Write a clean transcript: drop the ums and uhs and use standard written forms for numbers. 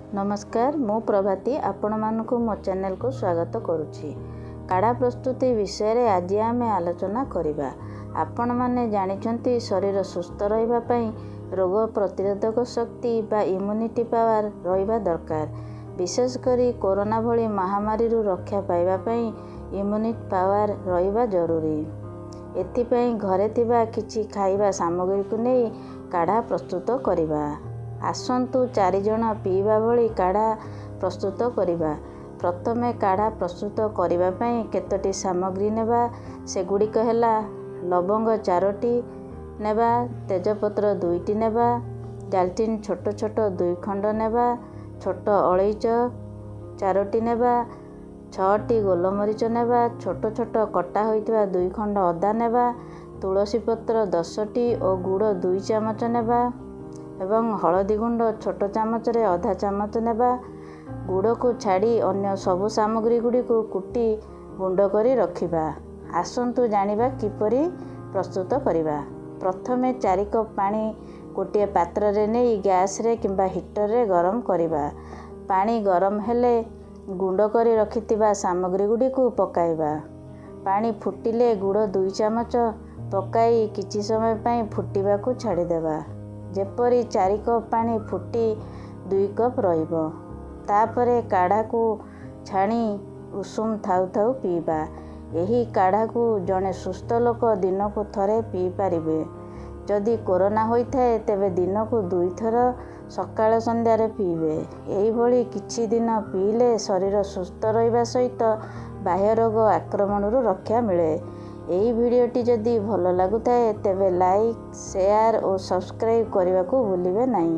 नमस्कार मु प्रभाती आपण मानकु मो चैनल को स्वागत करुछि। काढ़ा प्रस्तुति विषय रे आज आम आलोचना करिबा। आपण माने जानिछंती शरीर सुस्थ रहिबा पई रोग प्रतिरोधक शक्ति बा इम्यूनिटी पावर रहिबा दरकार। विशेष करी कोरोना भली महामारी रु रक्षा पाइबा पई इम्यूनिटी पावर रहिबा जरूरी। एथिपई घरे थिबा किछि खाइबा सामग्री को नै काढ़ा प्रस्तुत करिबा। आसंतु 4 जण पीवा भली काढ़ा प्रस्तुत करिबा। प्रथमे काढ़ा प्रस्तुत करिबा पई केतोटी सामग्री नेबा सेगुड़िक हैला लवंग 4टी नेबा, तेजपत्र 2टी नेबा, दालचीनी छोट छोट 2 खंड नेबा, छोट अलैच 4टी नेबा, 6टी गोलमरीच नेबा, छोट छोट कटा होइतबा 2 खंड अदा नेबा, तुलसी पत्र 10टी और गुड़ 2 चामच नेबा एवं हलदी गुंड छोट चामच रे आधा चामच नेबा। गुड़ को छाड़ी अन्य सबु सामग्री गुड़ी को कुटी गुंड करी रखिबा। आसंतु जानिबा किपरि प्रस्तुत करिबा। प्रथमे 4 कप पानी गोटे पात्र रे नै गैस रे किंबा हीटर रे गरम करिबा। पानी गरम हेले गुंड करी रखितिबा सामग्री गुड़ी को पकाइबा। पानी फुटिले गुड़ 2 चामच पकाई किछि समय पई फुटिबा को छाड़ी देबा। जेपरी 4 कप पानी फुटी 2 कप रहिबो। तापरे काढ़ा को छाणी उषुम थाउ थाउ पीबा। एही काढ़ा को जने सुस्थ लोक दिन को थरे पी पारिबे। जदि कोरोना होइथाए तेबे दिन को 2 थर सकाळ संध्या रे पीबे। एही भली किछि दिन पीले शरीर सुस्थ रहिबा सहित बाह्य रोग आक्रमण रु रक्षा मिले। एही भिडियोटी जदि भल लागुथाए तेबे लाइक, शेयर और सब्सक्राइब करने को भूलिबे नहीं।